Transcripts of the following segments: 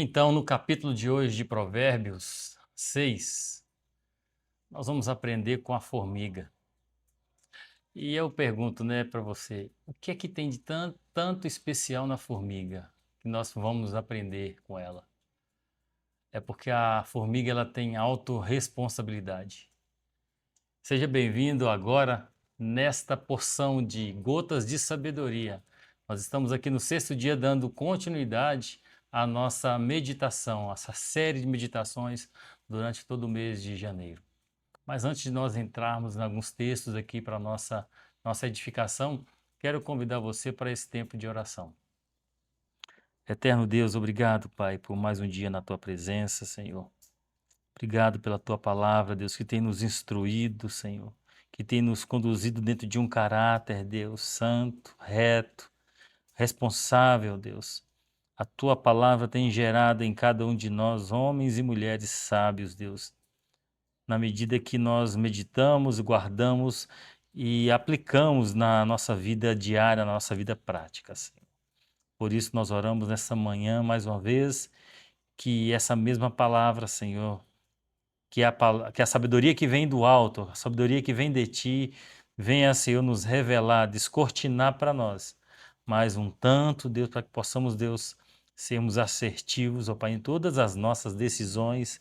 Então, no capítulo de hoje de Provérbios 6, nós vamos aprender com a formiga. E eu pergunto, para você, o que é que tem de tanto especial na formiga que nós vamos aprender com ela? É porque a formiga ela tem autorresponsabilidade. Seja bem-vindo agora nesta porção de gotas de sabedoria. Nós estamos aqui no sexto dia dando continuidade à nossa meditação, essa série de meditações durante todo o mês de janeiro. Mas antes de nós entrarmos em alguns textos aqui para a nossa edificação, quero convidar você para esse tempo de oração. Eterno Deus, obrigado, Pai, por mais um dia na Tua presença, Senhor. Obrigado pela Tua palavra, Deus, que tem nos instruído, Senhor, que tem nos conduzido dentro de um caráter, Deus, santo, reto, responsável, Deus. A Tua palavra tem gerado em cada um de nós homens e mulheres sábios, Deus, na medida que nós meditamos, guardamos e aplicamos na nossa vida diária, na nossa vida prática, Senhor. Por isso nós oramos nessa manhã, mais uma vez, que essa mesma palavra, Senhor, que a sabedoria que vem do alto, a sabedoria que vem de Ti, venha, Senhor, nos revelar, descortinar para nós mais um tanto, Deus, para que possamos, Deus, sermos assertivos, ó Pai, em todas as nossas decisões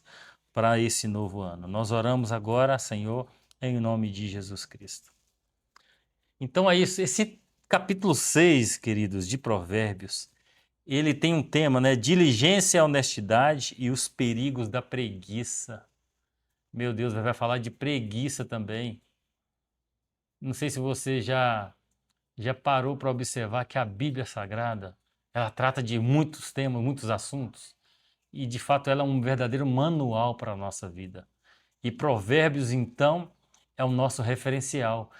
para esse novo ano. Nós oramos agora, Senhor, em nome de Jesus Cristo. Então é isso, esse capítulo 6, queridos, de Provérbios, ele tem um tema, diligência, honestidade e os perigos da preguiça. Meu Deus, vai falar de preguiça também. Não sei se você já parou para observar que a Bíblia Sagrada, ela trata de muitos temas, muitos assuntos, e de fato ela é um verdadeiro manual para a nossa vida. E Provérbios, então, é o nosso referencial,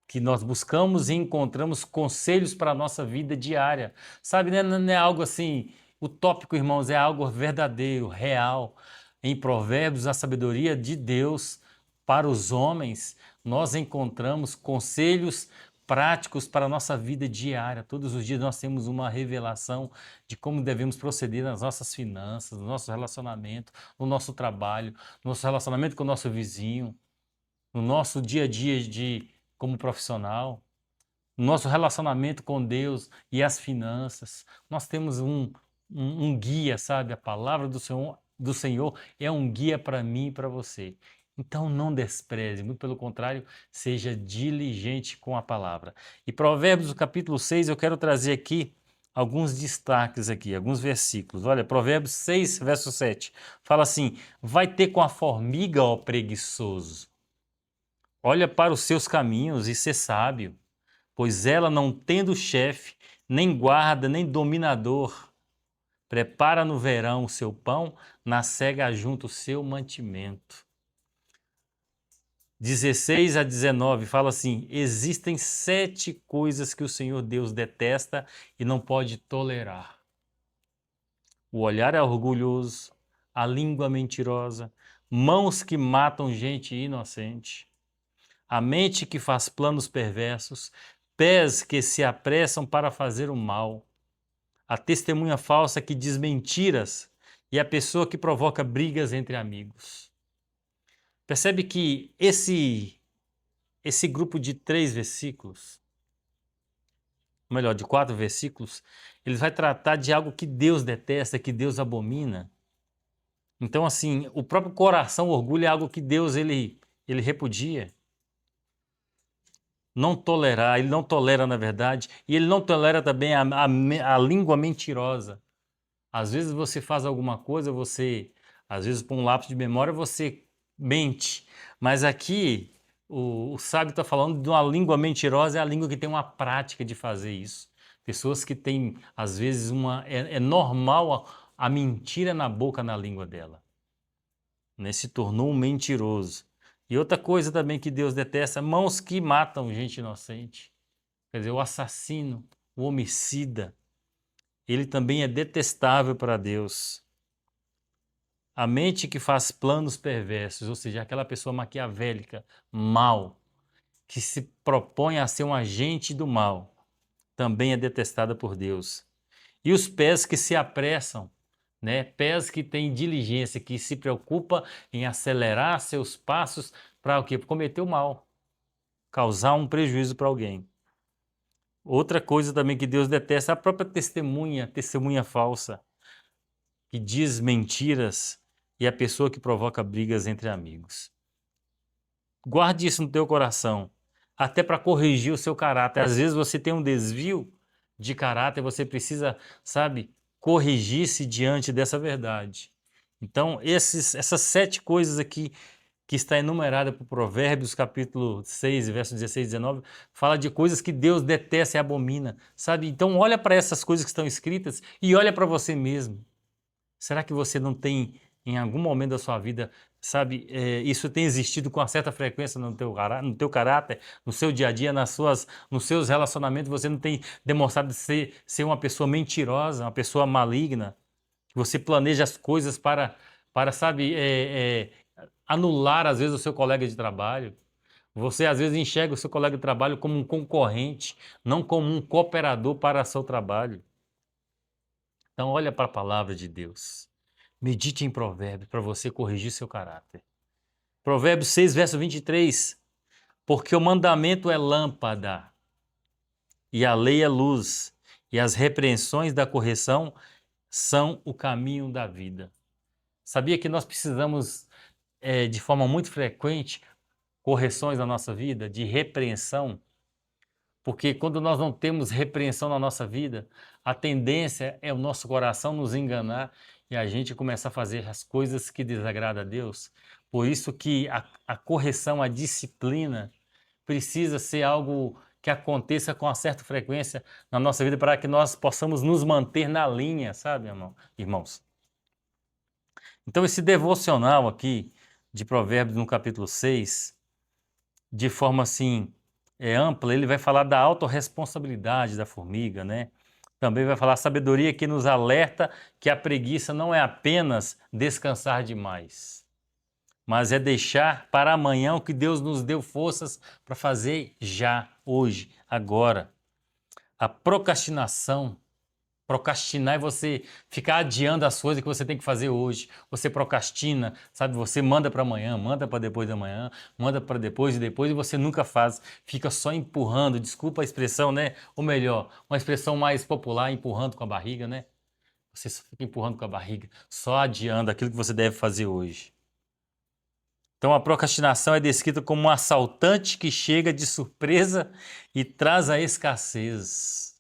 que nós buscamos e encontramos conselhos para a nossa vida diária. Sabe, não é algo assim utópico, irmãos, é algo verdadeiro, real. Em Provérbios, a sabedoria de Deus para os homens, nós encontramos conselhos práticos para a nossa vida diária. Todos os dias nós temos uma revelação de como devemos proceder nas nossas finanças, no nosso relacionamento, no nosso trabalho, no nosso relacionamento com o nosso vizinho, no nosso dia a dia como profissional, no nosso relacionamento com Deus e as finanças. Nós temos um guia, sabe? A palavra do Senhor é um guia para mim e para você. Então não despreze, muito pelo contrário, seja diligente com a palavra. E Provérbios, capítulo 6, eu quero trazer aqui alguns destaques aqui, alguns versículos. Olha, Provérbios 6, verso 7, fala assim: vai ter com a formiga, ó preguiçoso. Olha para os seus caminhos e ser sábio, pois ela, não tendo chefe, nem guarda, nem dominador, prepara no verão o seu pão, na cega ajunta o seu mantimento. 16 a 19 fala assim: existem 7 coisas que o Senhor Deus detesta e não pode tolerar. O olhar é orgulhoso, a língua mentirosa, mãos que matam gente inocente, a mente que faz planos perversos, pés que se apressam para fazer o mal, a testemunha falsa que diz mentiras e a pessoa que provoca brigas entre amigos. Percebe que esse grupo de 3 versículos, melhor, de 4 versículos, ele vai tratar de algo que Deus detesta, que Deus abomina. Então, assim, o próprio coração, o orgulho é algo que Deus ele repudia. Não tolerar, ele não tolera na verdade, e ele não tolera também a língua mentirosa. Às vezes você faz alguma coisa, às vezes por um lapso de memória, você mente, mas aqui o sábio está falando de uma língua mentirosa, é a língua que tem uma prática de fazer isso. Pessoas que têm, às vezes, é normal a mentira na boca, na língua dela. Se tornou um mentiroso. E outra coisa também que Deus detesta, mãos que matam gente inocente. Quer dizer, o assassino, o homicida, ele também é detestável para Deus. A mente que faz planos perversos, ou seja, aquela pessoa maquiavélica, mal, que se propõe a ser um agente do mal, também é detestada por Deus. E os pés que se apressam né? Pés que têm diligência, que se preocupa em acelerar seus passos para o quê? Cometer o mal, causar um prejuízo para alguém. Outra coisa também que Deus detesta é a própria testemunha falsa, que diz mentiras, e a pessoa que provoca brigas entre amigos. Guarde isso no teu coração, até para corrigir o seu caráter. Às vezes você tem um desvio de caráter, você precisa, sabe, corrigir-se diante dessa verdade. Então, essas 7 coisas aqui que está enumerada por Provérbios, capítulo 6, versos 16 e 19, fala de coisas que Deus detesta e abomina, sabe? Então, olha para essas coisas que estão escritas e olha para você mesmo. Será que você não tem, em algum momento da sua vida, sabe, isso tem existido com uma certa frequência no teu caráter, no seu dia a dia, nos seus relacionamentos, você não tem demonstrado ser uma pessoa mentirosa, uma pessoa maligna, que você planeja as coisas para sabe, anular, às vezes, o seu colega de trabalho. Você, às vezes, enxerga o seu colega de trabalho como um concorrente, não como um cooperador para o seu trabalho. Então, olha para a palavra de Deus. Medite em Provérbios para você corrigir seu caráter. Provérbios 6, verso 23. Porque o mandamento é lâmpada, e a lei é luz, e as repreensões da correção são o caminho da vida. Sabia que nós precisamos, de forma muito frequente, correções na nossa vida, de repreensão? Porque quando nós não temos repreensão na nossa vida, a tendência é o nosso coração nos enganar e a gente começar a fazer as coisas que desagradam a Deus. Por isso que a correção, a disciplina, precisa ser algo que aconteça com uma certa frequência na nossa vida para que nós possamos nos manter na linha, sabe, irmãos? Então esse devocional aqui de Provérbios no capítulo 6, de forma assim ampla, ele vai falar da autorresponsabilidade da formiga, né? Também vai falar sabedoria que nos alerta que a preguiça não é apenas descansar demais, mas é deixar para amanhã o que Deus nos deu forças para fazer já, hoje, agora. A procrastinar é você ficar adiando as coisas que você tem que fazer hoje. Você procrastina, sabe? Você manda para amanhã, manda para depois da manhã, manda para depois e você nunca faz. Fica só empurrando, desculpa a expressão, né? Ou melhor, uma expressão mais popular, empurrando com a barriga, né? Você só fica empurrando com a barriga, só adiando aquilo que você deve fazer hoje. Então a procrastinação é descrita como um assaltante que chega de surpresa e traz a escassez.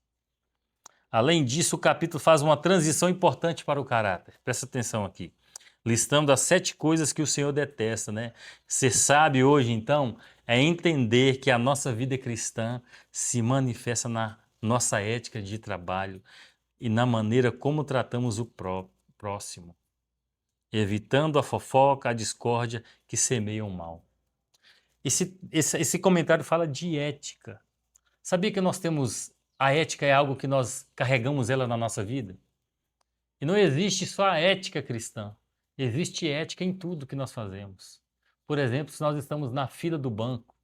Além disso, o capítulo faz uma transição importante para o caráter. Presta atenção aqui. Listando as 7 coisas que o Senhor detesta, né? Ser sábio hoje, então, é entender que a nossa vida cristã se manifesta na nossa ética de trabalho e na maneira como tratamos o próximo, evitando a fofoca, a discórdia que semeiam o mal. Esse comentário fala de ética. Sabia que nós temos... A ética é algo que nós carregamos ela na nossa vida? E não existe só a ética cristã. Existe ética em tudo que nós fazemos. Por exemplo, se nós estamos na fila do banco,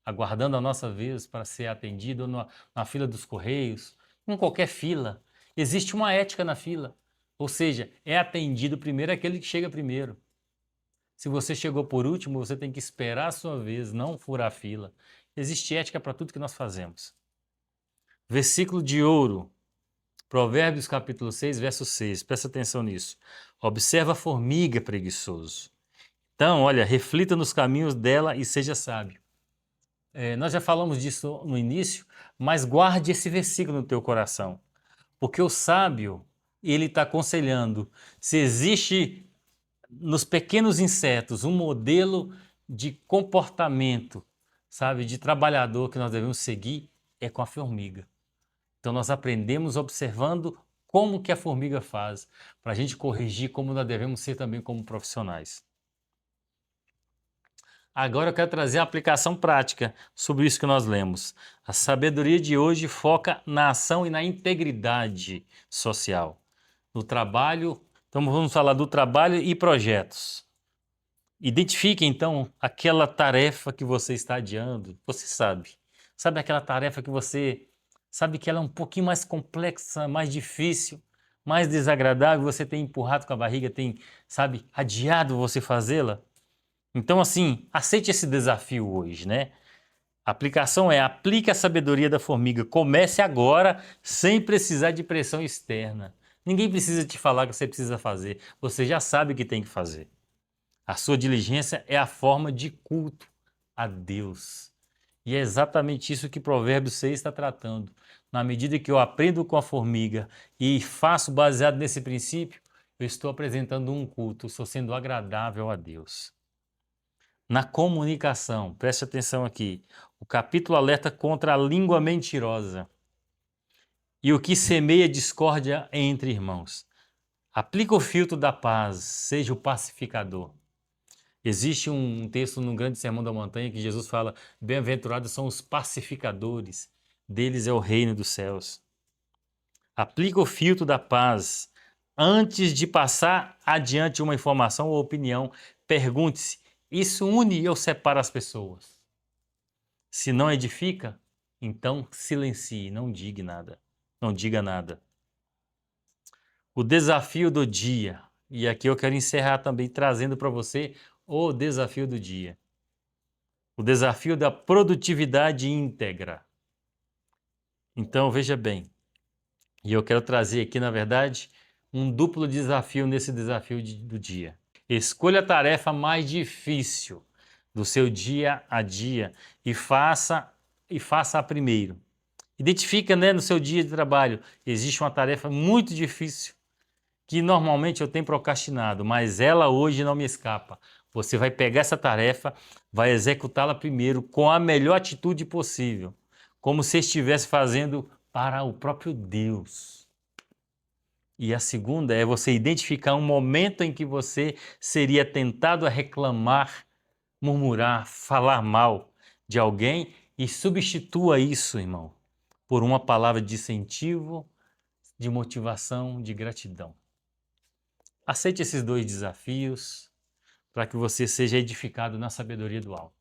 aguardando a nossa vez para ser atendido, ou na fila dos correios, em qualquer fila, existe uma ética na fila. Ou seja, é atendido primeiro aquele que chega primeiro. Se você chegou por último, você tem que esperar a sua vez, não furar a fila. Existe ética para tudo que nós fazemos. Versículo de ouro, Provérbios capítulo 6, verso 6. Presta atenção nisso. Observa a formiga, preguiçoso. Então, olha, reflita nos caminhos dela e seja sábio. Nós já falamos disso no início, mas guarde esse versículo no teu coração. Porque o sábio, ele está aconselhando, se existe nos pequenos insetos um modelo de comportamento, sabe, de trabalhador que nós devemos seguir, é com a formiga. Então nós aprendemos observando como que a formiga faz, para a gente corrigir como nós devemos ser também como profissionais. Agora eu quero trazer a aplicação prática sobre isso que nós lemos. A sabedoria de hoje foca na ação e na integridade social. No trabalho, então vamos falar do trabalho e projetos. Identifique então aquela tarefa que você está adiando, você sabe. Sabe aquela tarefa que você sabe que ela é um pouquinho mais complexa, mais difícil, mais desagradável, você tem empurrado com a barriga, tem, sabe, adiado você fazê-la? Então, assim, aceite esse desafio hoje, né? A aplicação é: aplique a sabedoria da formiga. Comece agora, sem precisar de pressão externa. Ninguém precisa te falar o que você precisa fazer. Você já sabe o que tem que fazer. A sua diligência é a forma de culto a Deus. E é exatamente isso que Provérbios 6 está tratando. Na medida que eu aprendo com a formiga e faço baseado nesse princípio, eu estou apresentando um culto, estou sendo agradável a Deus. Na comunicação, preste atenção aqui. O capítulo alerta contra a língua mentirosa e o que semeia discórdia entre irmãos. Aplica o filtro da paz, seja o pacificador. Existe um texto no Grande Sermão da Montanha que Jesus fala: bem-aventurados são os pacificadores, deles é o reino dos céus. Aplica o filtro da paz. Antes de passar adiante uma informação ou opinião, pergunte-se: isso une ou separa as pessoas? Se não edifica, então silencie, não diga nada. Não diga nada. O desafio do dia. E aqui eu quero encerrar também trazendo para você o desafio do dia. O desafio da produtividade íntegra. Então, veja bem, e eu quero trazer aqui, na verdade, um duplo desafio nesse desafio do dia. Escolha a tarefa mais difícil do seu dia a dia e faça-a primeiro. Identifica, né, no seu dia de trabalho, existe uma tarefa muito difícil que normalmente eu tenho procrastinado, mas ela hoje não me escapa. Você vai pegar essa tarefa, vai executá-la primeiro com a melhor atitude possível, como se estivesse fazendo para o próprio Deus. E a segunda é você identificar um momento em que você seria tentado a reclamar, murmurar, falar mal de alguém e substitua isso, irmão, por uma palavra de incentivo, de motivação, de gratidão. Aceite esses dois desafios para que você seja edificado na sabedoria do alto.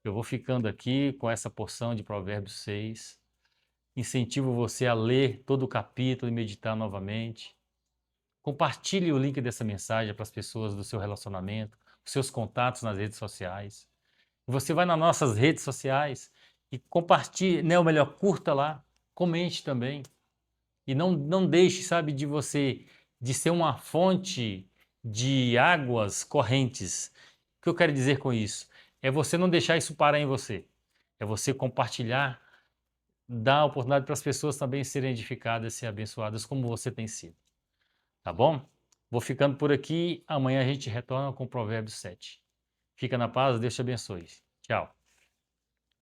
Eu vou ficando aqui com essa porção de Provérbios 6. Incentivo você a ler todo o capítulo e meditar novamente. Compartilhe o link dessa mensagem para as pessoas do seu relacionamento, os seus contatos nas redes sociais. Você vai nas nossas redes sociais e compartilhe, né, ou melhor, curta lá, comente também. E não deixe, sabe, de ser uma fonte de águas correntes. O que eu quero dizer com isso? É você não deixar isso parar em você. É você compartilhar, dar a oportunidade para as pessoas também serem edificadas, serem abençoadas como você tem sido. Tá bom? Vou ficando por aqui. Amanhã a gente retorna com Provérbios 7. Fica na paz, Deus te abençoe. Tchau.